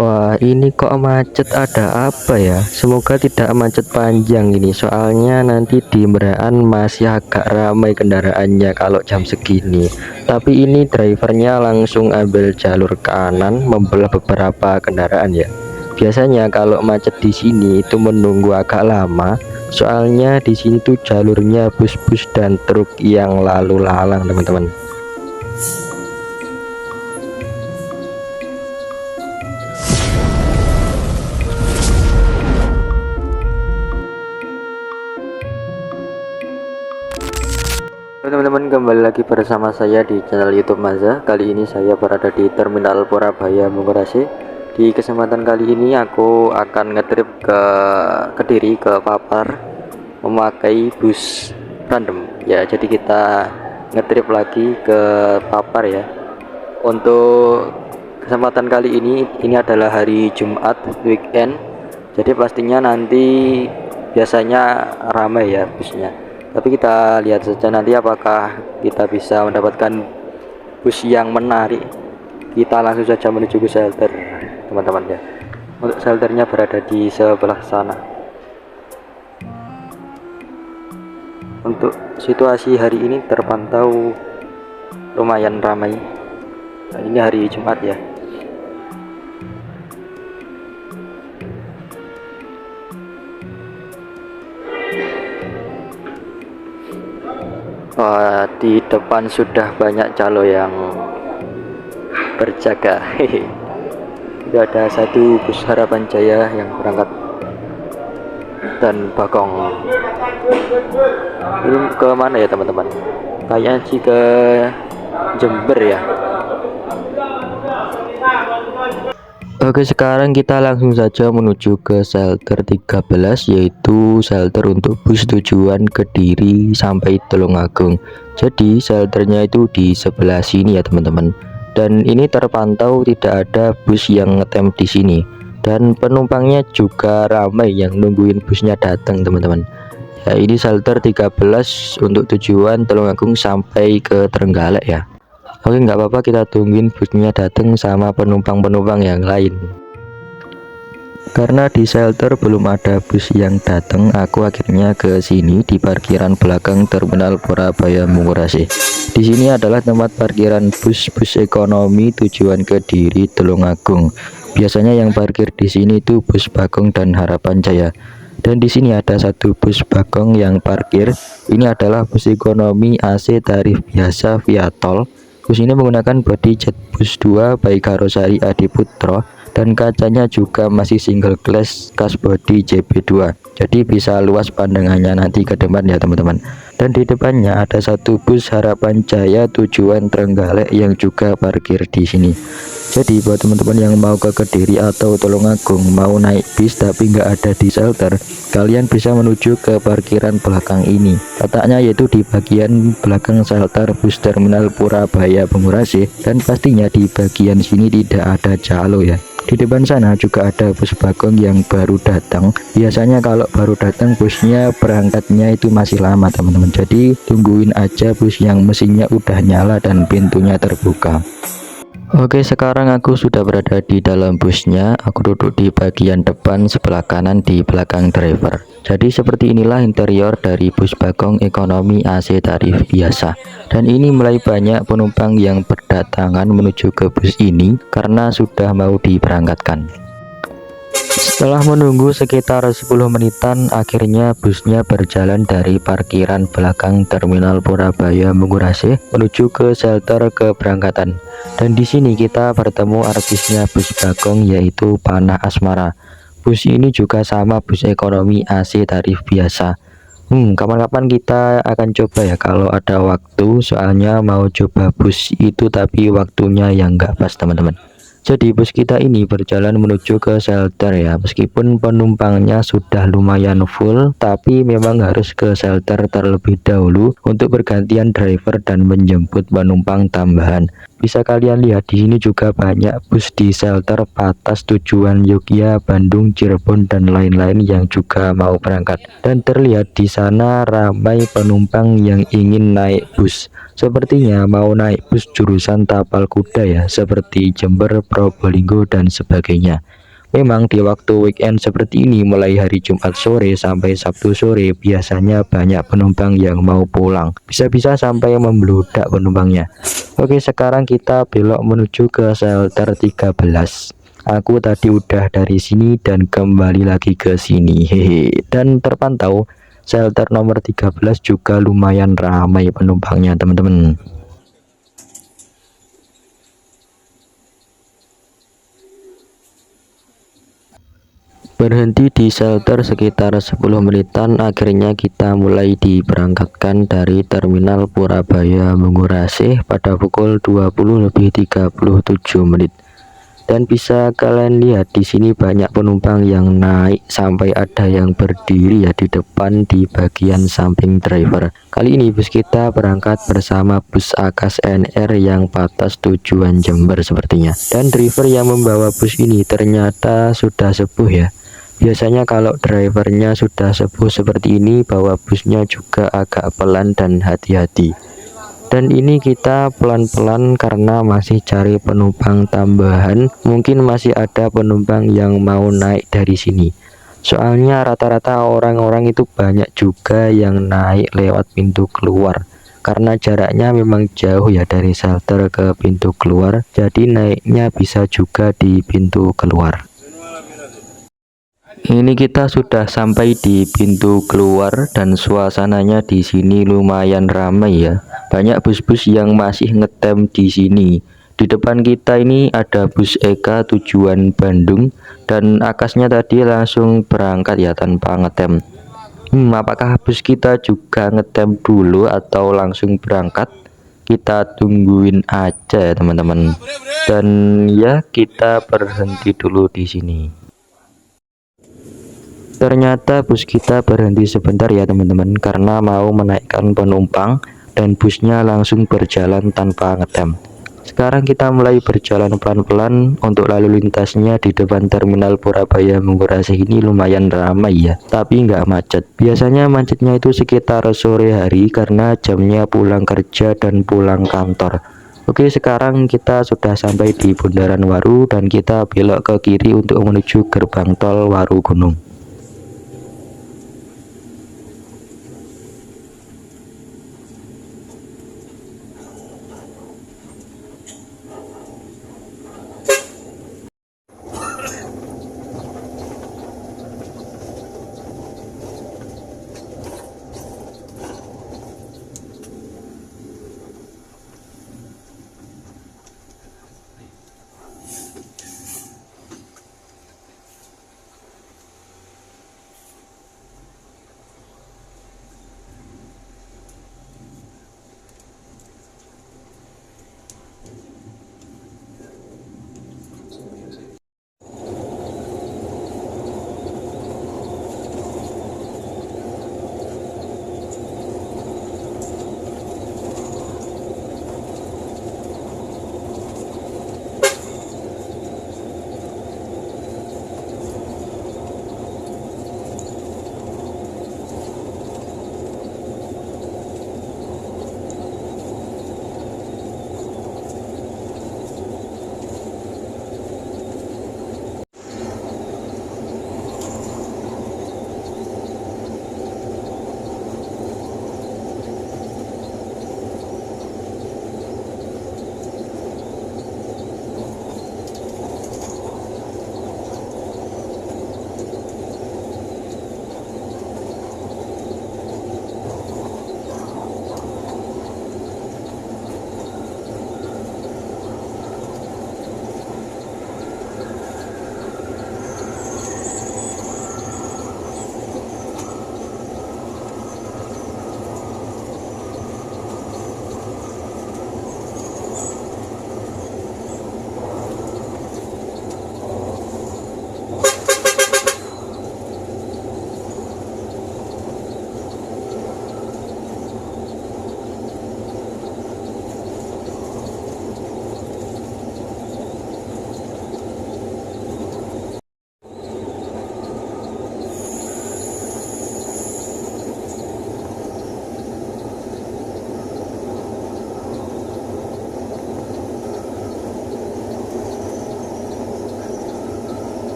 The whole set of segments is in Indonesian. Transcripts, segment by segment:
Wah, ini kok macet, ada apa ya? Semoga tidak macet panjang ini, soalnya nanti di Meraan masih agak ramai kendaraannya kalau jam segini. Tapi ini drivernya langsung ambil jalur kanan, membelah beberapa kendaraan ya. Biasanya kalau macet di sini itu menunggu agak lama, soalnya di sini tuh jalurnya bus-bus dan truk yang lalu lalang, teman-teman. Halo teman-teman, kembali lagi bersama saya di channel YouTube Maza. Kali ini saya berada di Terminal Purabaya Mungurase. Di kesempatan kali ini aku akan ngetrip ke Kediri, ke Papar, memakai bus random ya. Jadi kita ngetrip lagi ke Papar ya. Untuk kesempatan kali ini adalah hari Jumat weekend. Jadi pastinya nanti biasanya ramai ya busnya. Tapi kita lihat saja nanti apakah kita bisa mendapatkan bus yang menarik. Kita langsung saja menuju ke shelter, teman-teman ya. Untuk shelternya berada di sebelah sana. Untuk situasi hari ini terpantau lumayan ramai. Nah, ini hari Jumat ya. Wah, di depan sudah banyak calo yang berjaga. Hehe. Itu ada satu bus Harapan Jaya yang berangkat dan Bagong. Ini ke mana ya teman-teman? Kayaknya sih ke Jember ya. Oke, sekarang kita langsung saja menuju ke shelter 13, yaitu shelter untuk bus tujuan Kediri sampai Tulungagung. Jadi shelternya itu di sebelah sini ya teman-teman. Dan ini terpantau tidak ada bus yang ngetem di sini. Dan penumpangnya juga ramai yang nungguin busnya datang teman-teman. Ya, ini shelter 13 untuk tujuan Tulungagung sampai ke Trenggalek ya. Oke, nggak apa-apa, kita tungguin busnya datang sama penumpang-penumpang yang lain. Karena di shelter belum ada bus yang datang, aku akhirnya ke sini di parkiran belakang Terminal Purabaya Mungurase. Di sini adalah tempat parkiran bus-bus ekonomi tujuan Kediri Tulungagung. Biasanya yang parkir di sini itu bus Bagong dan Harapan Jaya. Dan di sini ada satu bus Bagong yang parkir. Ini adalah bus ekonomi AC tarif biasa via tol. Bus ini menggunakan bodi jet bus 2 by Karosari Adiputro dan kacanya juga masih single glass kas bodi JB2. Jadi bisa luas pandangannya nanti ke depan ya teman-teman. Dan di depannya ada satu bus Harapan Jaya tujuan Trenggalek yang juga parkir di sini. Jadi buat teman-teman yang mau ke Kediri atau Tulungagung, mau naik bis tapi nggak ada di shelter, kalian bisa menuju ke parkiran belakang ini. Letaknya yaitu di bagian belakang shelter bus Terminal Purabaya Mungurase, dan pastinya di bagian sini tidak ada calo ya. Di depan sana juga ada bus Bagong yang baru datang. Biasanya kalau baru datang busnya berangkatnya itu masih lama teman-teman. Jadi tungguin aja bus yang mesinnya udah nyala dan pintunya terbuka. Oke, sekarang aku sudah berada di dalam busnya. Aku duduk di bagian depan sebelah kanan di belakang driver. Jadi seperti inilah interior dari bus Bagong ekonomi AC tarif biasa. Dan ini mulai banyak penumpang yang berdatangan menuju ke bus ini karena sudah mau diberangkatkan. Setelah menunggu sekitar 10 menitan, akhirnya busnya berjalan dari parkiran belakang Terminal Purabaya Mungurase menuju ke shelter keberangkatan. Dan di sini kita bertemu artisnya bus Bagong, yaitu Panah Asmara. Bus ini juga sama bus ekonomi AC tarif biasa. Kapan-kapan kita akan coba ya kalau ada waktu, soalnya mau coba bus itu tapi waktunya yang nggak pas teman-teman. Jadi bus kita ini berjalan menuju ke shelter ya. Meskipun penumpangnya sudah lumayan full, tapi memang harus ke shelter terlebih dahulu untuk bergantian driver dan menjemput penumpang tambahan. Bisa kalian lihat di sini juga banyak bus di shelter Patas tujuan Yogyakarta, Bandung, Cirebon dan lain-lain yang juga mau berangkat. Dan terlihat di sana ramai penumpang yang ingin naik bus. Sepertinya mau naik bus jurusan Tapal Kuda ya, seperti Jember, Probolinggo dan sebagainya. Memang di waktu weekend seperti ini mulai hari Jumat sore sampai Sabtu sore biasanya banyak penumpang yang mau pulang. Bisa-bisa sampai membludak penumpangnya. Oke, sekarang kita belok menuju ke shelter 13. Aku tadi udah dari sini dan kembali lagi ke sini. Hehe. Dan terpantau shelter nomor 13 juga lumayan ramai penumpangnya, teman-teman. Berhenti di shelter sekitar 10 menitan, akhirnya kita mulai diberangkatkan dari terminal Purabaya Mengurasih pada pukul 20.37 menit. Dan bisa kalian lihat di sini banyak penumpang yang naik sampai ada yang berdiri ya di depan di bagian samping driver. Kali ini bus kita berangkat bersama bus Akas NR yang Patas tujuan Jember sepertinya. Dan driver yang membawa bus ini ternyata sudah sepuh ya. Biasanya kalau drivernya sudah sepuh seperti ini, bawa busnya juga agak pelan dan hati-hati. Dan ini kita pelan-pelan karena masih cari penumpang tambahan. Mungkin masih ada penumpang yang mau naik dari sini. Soalnya rata-rata orang-orang itu banyak juga yang naik lewat pintu keluar. Karena jaraknya memang jauh ya dari shelter ke pintu keluar. Jadi naiknya bisa juga di pintu keluar. Ini kita sudah sampai di pintu keluar dan suasananya di sini lumayan ramai ya. Banyak bus-bus yang masih ngetem di sini. Di depan kita ini ada bus Eka tujuan Bandung dan Akasnya tadi langsung berangkat ya tanpa ngetem. Apakah bus kita juga ngetem dulu atau langsung berangkat? Kita tungguin aja ya teman-teman. Dan ya kita berhenti dulu di sini. Ternyata bus kita berhenti sebentar ya teman-teman, karena mau menaikkan penumpang dan busnya langsung berjalan tanpa ngetem. Sekarang kita mulai berjalan pelan-pelan. Untuk lalu lintasnya di depan terminal Purabaya Mengurasih ini lumayan ramai ya, tapi nggak macet. Biasanya macetnya itu sekitar sore hari karena jamnya pulang kerja dan pulang kantor. Oke, sekarang kita sudah sampai di Bundaran Waru dan kita belok ke kiri untuk menuju gerbang tol Waru Gunung.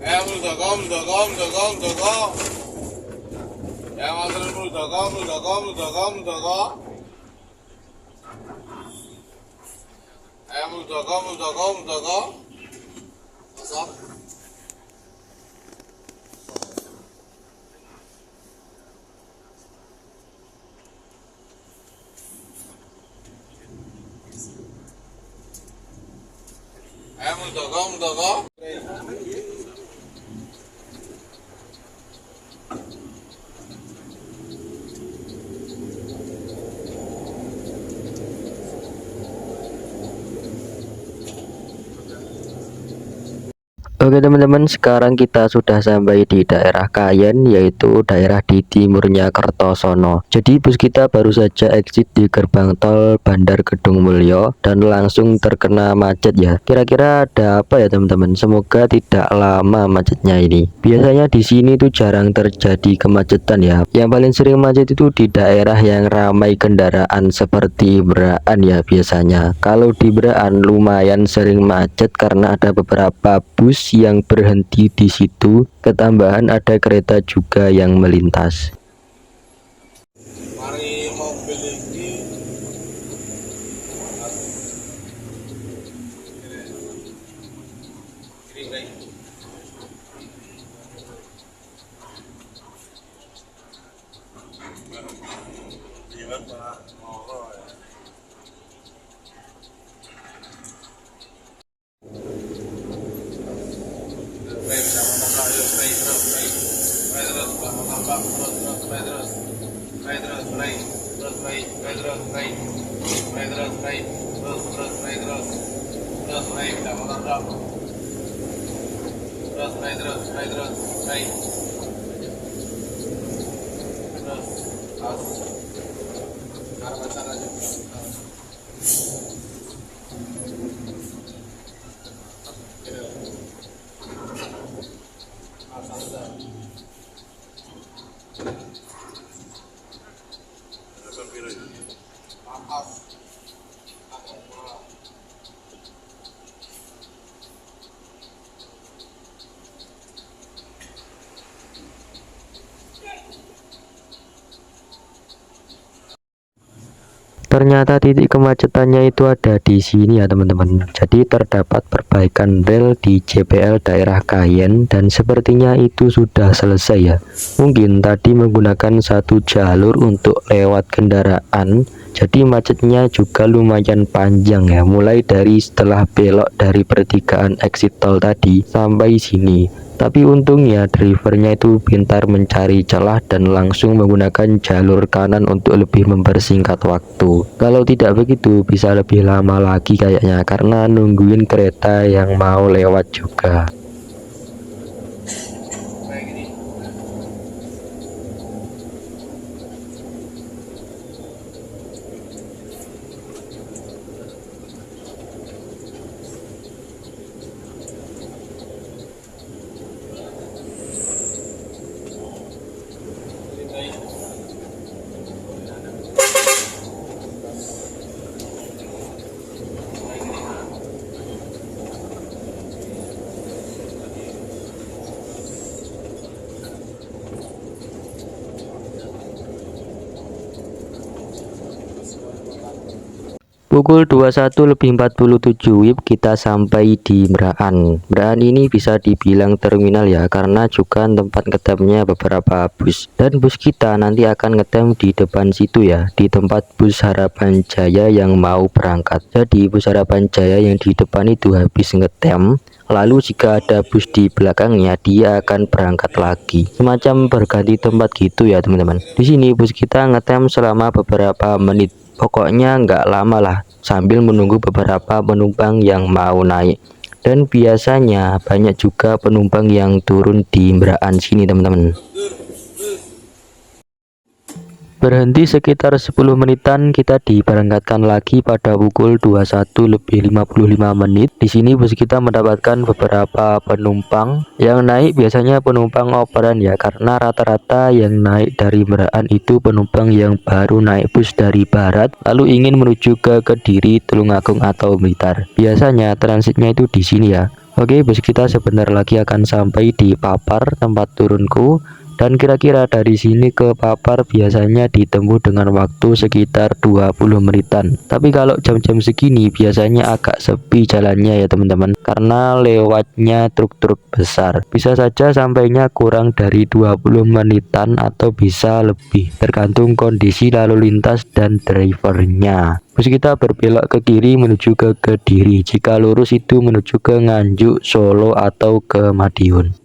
Mudaka, mudaka, mudaka, mudaka. Yang antar mudaka, mudaka, mudaka, mudaka. Mudaka, mudaka, mudaka. Masak. Mudaka, mudaka. Oke teman-teman, sekarang kita sudah sampai di daerah Kayen, yaitu daerah di timurnya Kertosono. Jadi bus kita baru saja exit di gerbang tol Bandar Kedung Mulyo dan langsung terkena macet ya. Kira-kira ada apa ya teman-teman? Semoga tidak lama macetnya ini. Biasanya di sini tuh jarang terjadi kemacetan ya. Yang paling sering macet itu di daerah yang ramai kendaraan seperti Beraan ya biasanya. Kalau di Beraan lumayan sering macet karena ada beberapa bus yang berhenti di situ, ketambahan ada kereta juga yang melintas. Mari mobil ini. Ternyata titik kemacetannya itu ada di sini ya teman-teman. Jadi terdapat perbaikan rel di JPL daerah Kayen dan sepertinya itu sudah selesai ya. Mungkin tadi menggunakan satu jalur untuk lewat kendaraan. Jadi macetnya juga lumayan panjang ya. Mulai dari setelah belok dari pertigaan exit tol tadi sampai sini. Tapi untungnya drivernya itu pintar mencari celah dan langsung menggunakan jalur kanan untuk lebih mempersingkat waktu. Kalau tidak begitu bisa lebih lama lagi kayaknya karena nungguin kereta yang mau lewat juga. Pukul 21.47 WIB kita sampai di Beraan. Beraan ini bisa dibilang terminal ya karena juga tempat ngetemnya beberapa bus. Dan bus kita nanti akan ngetem di depan situ ya, di tempat bus Harapan Jaya yang mau berangkat. Jadi bus Harapan Jaya yang di depan itu habis ngetem, lalu jika ada bus di belakangnya dia akan berangkat lagi. Semacam berganti tempat gitu ya teman-teman. Di sini bus kita ngetem selama beberapa menit. Pokoknya nggak lama lah sambil menunggu beberapa penumpang yang mau naik. Dan biasanya banyak juga penumpang yang turun di Beraan sini teman-teman. Berhenti sekitar 10 menitan, kita diberangkatkan lagi pada pukul 21.55 menit. Di sini bus kita mendapatkan beberapa penumpang yang naik, biasanya penumpang operan ya, karena rata-rata yang naik dari Beraan itu penumpang yang baru naik bus dari barat lalu ingin menuju ke Kediri, Tulungagung atau Blitar. Biasanya transitnya itu di sini ya. Oke, bus kita sebentar lagi akan sampai di Papar tempat turunku. Dan kira-kira dari sini ke Papar biasanya ditempuh dengan waktu sekitar 20 menitan. Tapi kalau jam-jam segini biasanya agak sepi jalannya ya teman-teman, karena lewatnya truk-truk besar. Bisa saja sampainya kurang dari 20 menitan atau bisa lebih, tergantung kondisi lalu lintas dan drivernya. Bus kita berbelok ke kiri menuju ke Kediri. Jika lurus itu menuju ke Nganjuk, Solo atau ke Madiun.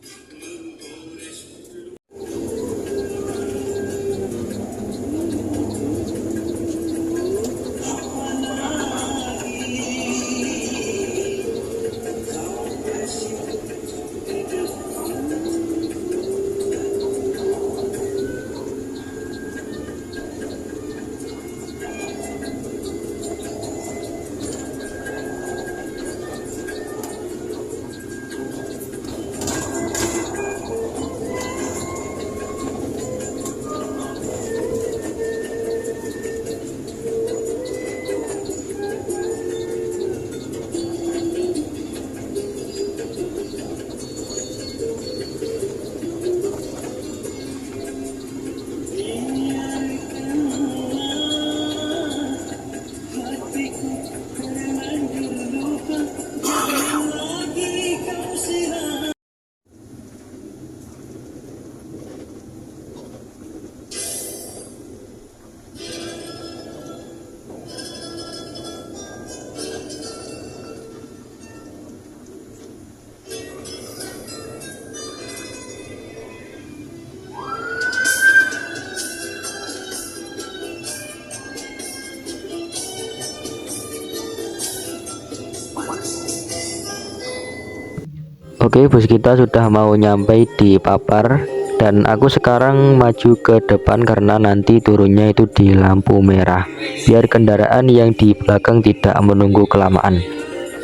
Oke, bus kita sudah mau nyampe di Papar dan aku sekarang maju ke depan karena nanti turunnya itu di lampu merah biar kendaraan yang di belakang tidak menunggu kelamaan.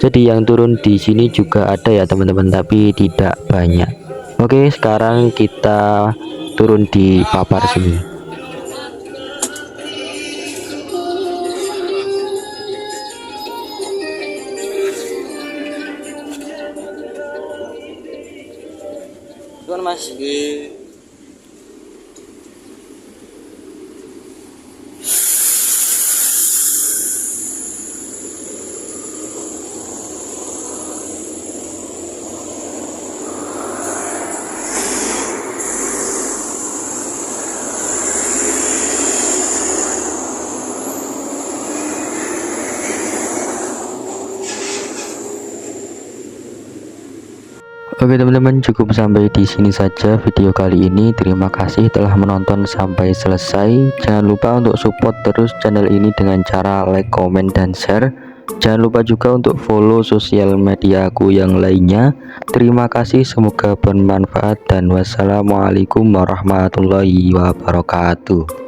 Jadi yang turun di sini juga ada ya teman-teman, tapi tidak banyak. Oke, sekarang kita turun di Papar sini. Tuan Mas. Nggih. Oke teman-teman, cukup sampai di sini saja video kali ini. Terima kasih telah menonton sampai selesai. Jangan lupa untuk support terus channel ini dengan cara like, comment, dan share. Jangan lupa juga untuk follow sosial media aku yang lainnya. Terima kasih, semoga bermanfaat dan wassalamualaikum warahmatullahi wabarakatuh.